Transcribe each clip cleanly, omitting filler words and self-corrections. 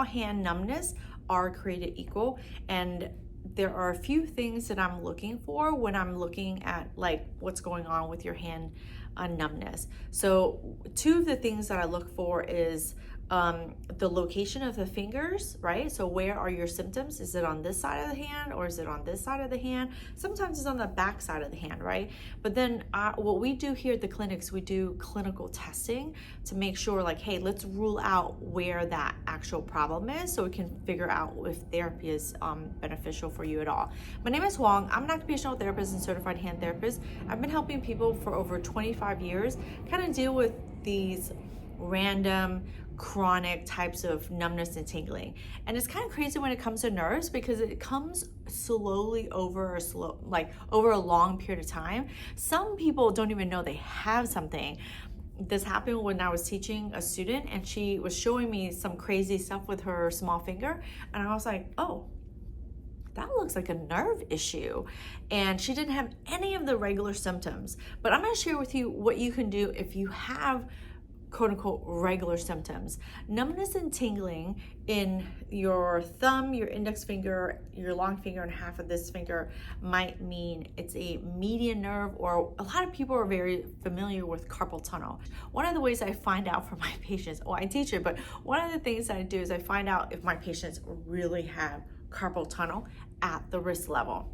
hand numbness are created equal, and there are a few things that I'm looking for when I'm looking at like what's going on with your hand numbness. So two of the things that I look for is the location of the fingers, right? So where are your symptoms? Is it on this side of the hand or is it on this side of the hand? Sometimes it's on the back side of the hand, right? But then what we do here at the clinics, we do clinical testing to make sure like, hey, let's rule out where that actual problem is so we can figure out if therapy is beneficial for you at all. My name is Huang. I'm an occupational therapist and certified hand therapist. I've been helping people for over 25 years kind of deal with these random chronic types of numbness and tingling. And it's kind of crazy when it comes to nerves because it comes slowly over a long period of time. Some people don't even know they have something. This happened when I was teaching a student and she was showing me some crazy stuff with her small finger, and I was like, oh, that looks like a nerve issue. And she didn't have any of the regular symptoms. But I'm going to share with you what you can do if you have quote unquote regular symptoms. Numbness and tingling in your thumb, your index finger, your long finger, and half of this finger might mean it's a median nerve, or a lot of people are very familiar with carpal tunnel. One of the ways I find out from my patients, I teach it, but one of the things that I do is I find out if my patients really have carpal tunnel at the wrist level.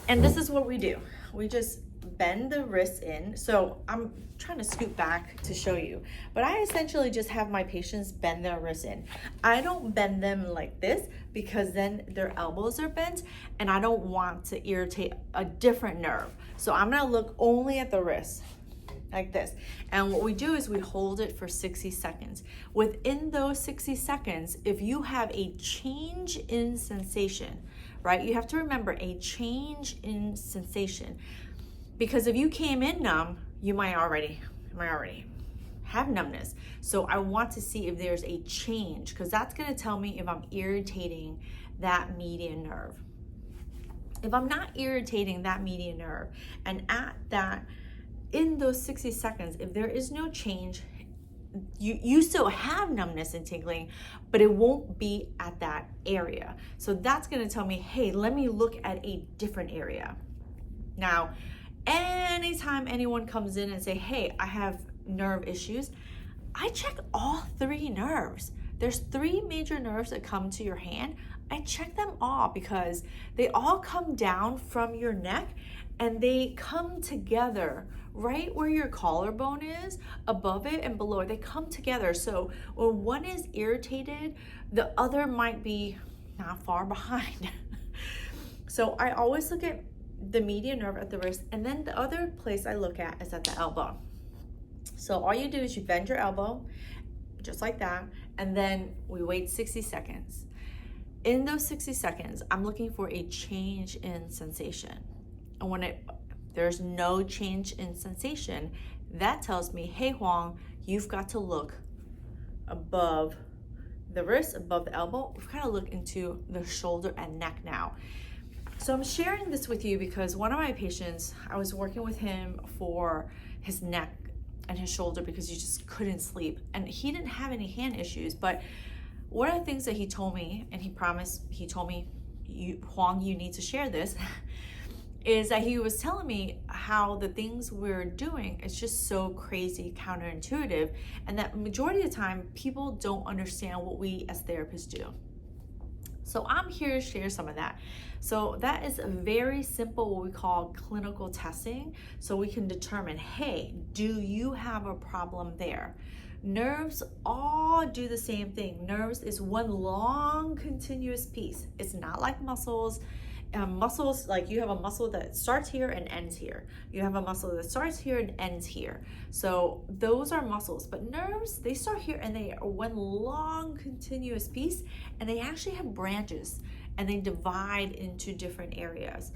And this is what we do. We just bend the wrist in. So I'm trying to scoot back to show you, but I essentially just have my patients bend their wrists in. I don't bend them like this because then their elbows are bent and I don't want to irritate a different nerve. So I'm gonna look only at the wrist like this. And what we do is we hold it for 60 seconds. Within those 60 seconds, if you have a change in sensation, right? You have to remember a change in sensation. Because if you came in numb, you might already have numbness. So I want to see if there's a change, because that's going to tell me if I'm irritating that median nerve. If I'm not irritating that median nerve, and at that, in those 60 seconds, if there is no change, you still have numbness and tingling, but it won't be at that area. So that's going to tell me, hey, let me look at a different area. Now, anytime anyone comes in and say, hey, I have nerve issues, I check all three nerves. There's three major nerves that come to your hand. I check them all because they all come down from your neck and they come together right where your collarbone is, above it and below it. They come together. So when one is irritated, the other might be not far behind. So I always look at the median nerve at the wrist, and then the other place I look at is at the elbow. So all you do is you bend your elbow just like that, and then we wait 60 seconds. In those 60 seconds, I'm looking for a change in sensation. And when there's no change in sensation, that tells me, hey Huang, you've got to look above the wrist, above the elbow. We've got to look into the shoulder and neck now. So I'm sharing this with you because one of my patients, I was working with him for his neck and his shoulder because he just couldn't sleep. And he didn't have any hand issues, but one of the things that he told me, and he told me, Huang, you need to share this, is that he was telling me how the things we're doing is just so crazy counterintuitive, and that majority of the time people don't understand what we as therapists do. So I'm here to share some of that. So that is a very simple, what we call clinical testing. So we can determine, hey, do you have a problem there? Nerves all do the same thing. Nerves is one long continuous piece. It's not like muscles. Muscles, like you have a muscle that starts here and ends here. You have a muscle that starts here and ends here. So those are muscles, but nerves, they start here and they are one long continuous piece, and they actually have branches and they divide into different areas.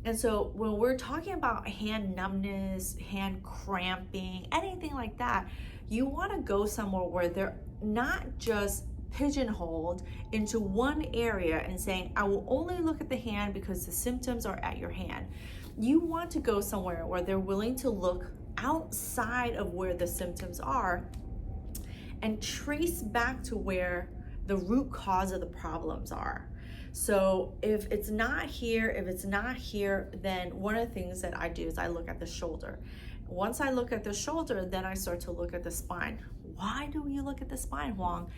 And so when we're talking about hand numbness, hand cramping, anything like that, you want to go somewhere where they're not just pigeonholed into one area and saying, I will only look at the hand because the symptoms are at your hand. You want to go somewhere where they're willing to look outside of where the symptoms are and trace back to where the root cause of the problems are. So if it's not here, then one of the things that I do is I look at the shoulder. Once I look at the shoulder, then I start to look at the spine. Why do you look at the spine, Huang?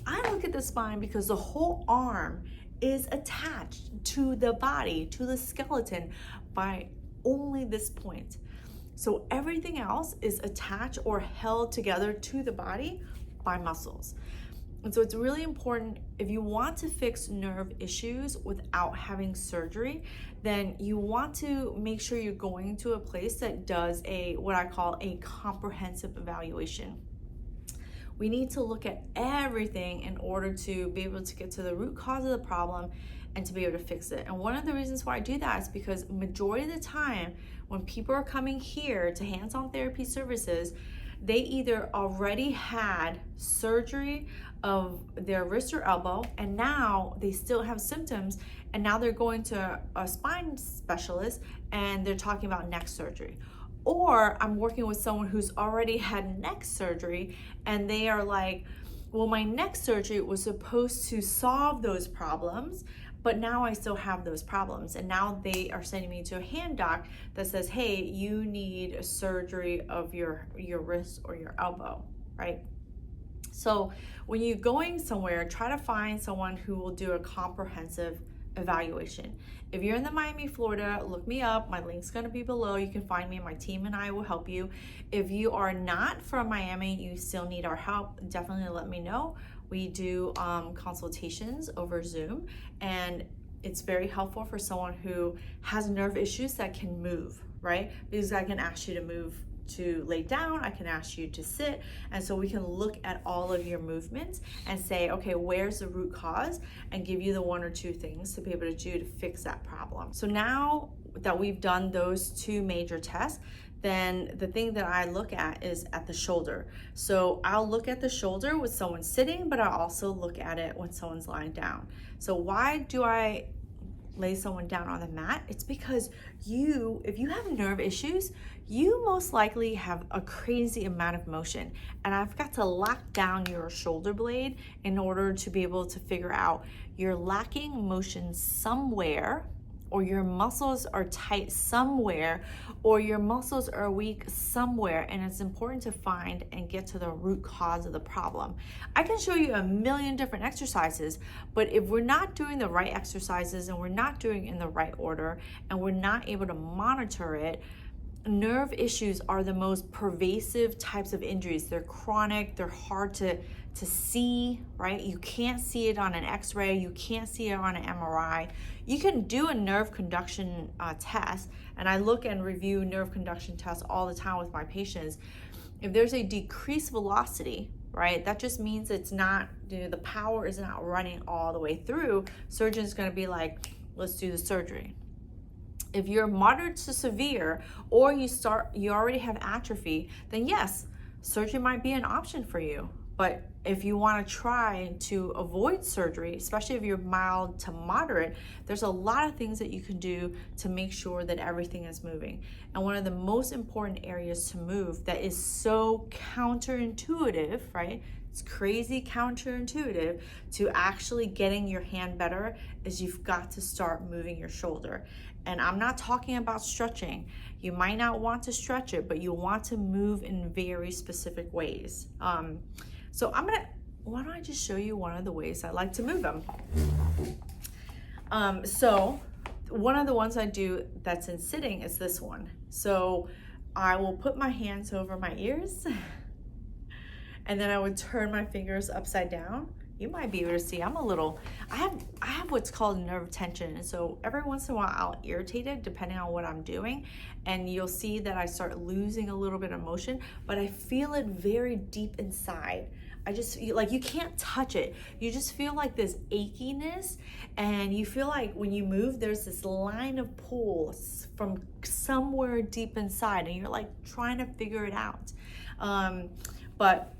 I look at the spine because the whole arm is attached to the body, to the skeleton, by only this point. So everything else is attached or held together to the body by muscles. And so it's really important, if you want to fix nerve issues without having surgery, then you want to make sure you're going to a place that does what I call a comprehensive evaluation. We need to look at everything in order to be able to get to the root cause of the problem and to be able to fix it. And one of the reasons why I do that is because majority of the time when people are coming here to hands-on therapy services, they either already had surgery of their wrist or elbow, and now they still have symptoms, and now they're going to a spine specialist and they're talking about neck surgery. Or I'm working with someone who's already had neck surgery and they are like, well, my neck surgery was supposed to solve those problems, but now I still have those problems. And now they are sending me to a hand doc that says, hey, you need a surgery of your wrist or your elbow, right? So when you're going somewhere, try to find someone who will do a comprehensive evaluation. If you're in the Miami, Florida, look me up. My link's gonna be below. You can find me, my team and I will help you. If you are not from Miami, you still need our help, definitely let me know. We do consultations over Zoom, and it's very helpful for someone who has nerve issues that can move, right? Because I can ask you to move to lay down, I can ask you to sit, and so we can look at all of your movements and say, okay, where's the root cause, and give you the one or two things to be able to do to fix that problem. So now that we've done those two major tests, then the thing that I look at is at the shoulder. So I'll look at the shoulder with someone sitting, but I'll also look at it when someone's lying down. So why do I lay someone down on the mat? It's because if you have nerve issues, you most likely have a crazy amount of motion, and I've got to lock down your shoulder blade in order to be able to figure out you're lacking motion somewhere, or your muscles are tight somewhere, or your muscles are weak somewhere, and it's important to find and get to the root cause of the problem. I can show you a million different exercises, but if we're not doing the right exercises and we're not doing it in the right order and we're not able to monitor it, nerve issues are the most pervasive types of injuries. They're chronic, they're hard to see, right? You can't see it on an x-ray, you can't see it on an MRI. You can do a nerve conduction test, and I look and review nerve conduction tests all the time with my patients. If there's a decreased velocity, right, that just means it's not, the power is not running all the way through. Surgeon's gonna be like, let's do the surgery. If you're moderate to severe, or you already have atrophy, then yes, surgery might be an option for you. But if you want to try to avoid surgery, especially if you're mild to moderate, there's a lot of things that you can do to make sure that everything is moving. And one of the most important areas to move that is so counterintuitive, right? It's crazy counterintuitive to actually getting your hand better, is you've got to start moving your shoulder. And I'm not talking about stretching. You might not want to stretch it, but you want to move in very specific ways. So why don't I just show you one of the ways I like to move them. So one of the ones I do that's in sitting is this one. So I will put my hands over my ears and then I would turn my fingers upside down. You might be able to see, I have what's called nerve tension. And so every once in a while I'll irritate it depending on what I'm doing. And you'll see that I start losing a little bit of motion, but I feel it very deep inside. You can't touch it. You just feel like this achiness, and you feel like when you move, there's this line of pull from somewhere deep inside, and you're like trying to figure it out. But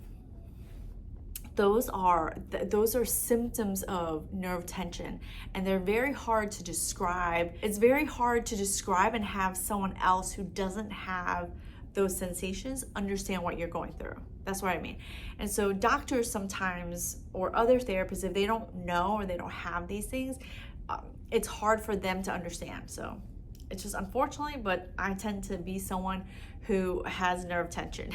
those are symptoms of nerve tension, and they're very hard to describe. It's very hard to describe and have someone else who doesn't have those sensations understand what you're going through. That's what I mean. And so doctors sometimes, or other therapists, if they don't know or they don't have these things, it's hard for them to understand. So it's just unfortunately, but I tend to be someone who has nerve tension.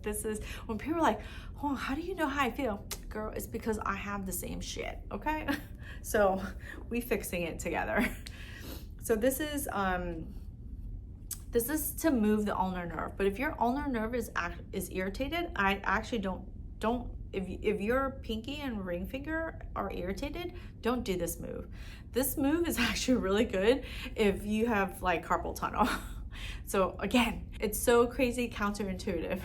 This is when people are like, oh, how do you know how I feel? Girl, it's because I have the same shit, okay? So we fixing it together. So this is to move the ulnar nerve. But if your ulnar nerve is irritated, I actually don't if your pinky and ring finger are irritated, don't do this move. This move is actually really good if you have like carpal tunnel. So again, it's so crazy counterintuitive.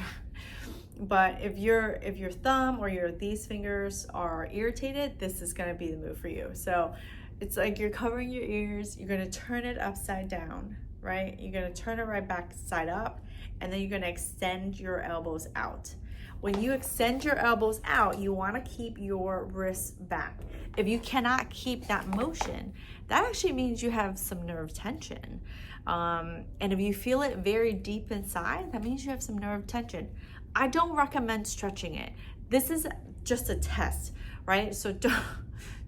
But if your thumb or these fingers are irritated, this is gonna be the move for you. So it's like you're covering your ears, you're gonna turn it upside down, right? You're gonna turn it right back side up, and then you're gonna extend your elbows out. When you extend your elbows out, you wanna keep your wrists back. If you cannot keep that motion, that actually means you have some nerve tension. And if you feel it very deep inside, that means you have some nerve tension. I don't recommend stretching it. This is just a test, right? So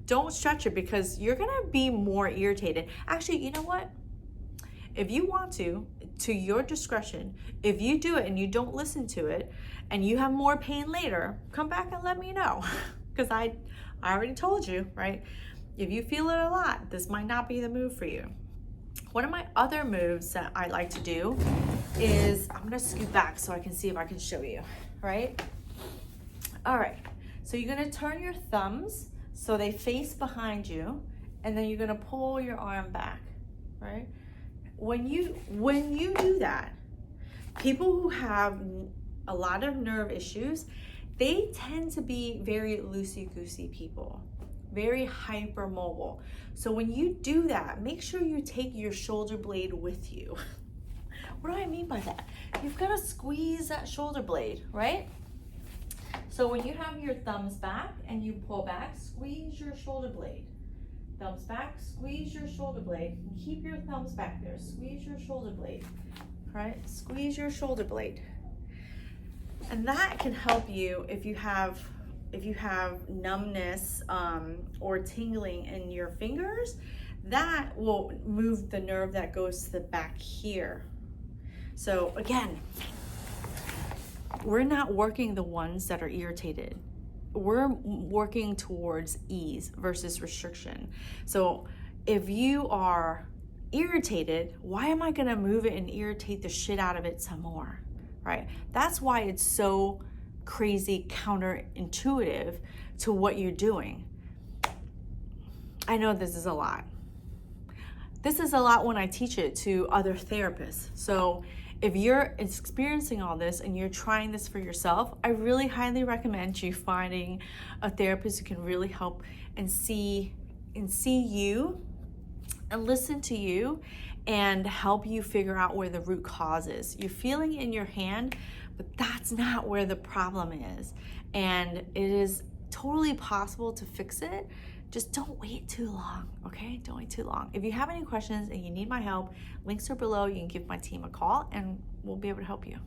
don't stretch it because you're gonna be more irritated. Actually, you know what? If you want to your discretion, if you do it and you don't listen to it and you have more pain later, come back and let me know. Because I already told you, right? If you feel it a lot, this might not be the move for you. One of my other moves that I like to do is, I'm gonna scoot back so I can see if I can show you, right? All right, so you're gonna turn your thumbs so they face behind you, and then you're gonna pull your arm back, right? When you do that, people who have a lot of nerve issues, they tend to be very loosey-goosey people, very hypermobile. So when you do that, make sure you take your shoulder blade with you. What do I mean by that? You've got to squeeze that shoulder blade, right? So when you have your thumbs back and you pull back, squeeze your shoulder blade. Thumbs back, squeeze your shoulder blade. Keep your thumbs back there. Squeeze your shoulder blade. All right? Squeeze your shoulder blade. And that can help you if you have numbness or tingling in your fingers. That will move the nerve that goes to the back here. So again, we're not working the ones that are irritated. We're working towards ease versus restriction. So if you are irritated, why am I gonna move it and irritate the shit out of it some more, right? That's why it's so crazy counterintuitive to what you're doing. I know this is a lot. This is a lot when I teach it to other therapists. So if you're experiencing all this and you're trying this for yourself, I really highly recommend you finding a therapist who can really help and see you and listen to you and help you figure out where the root cause is. You're feeling it in your hand, but that's not where the problem is. And it is totally possible to fix it. Just don't wait too long, okay? Don't wait too long. If you have any questions and you need my help, links are below. You can give my team a call and we'll be able to help you.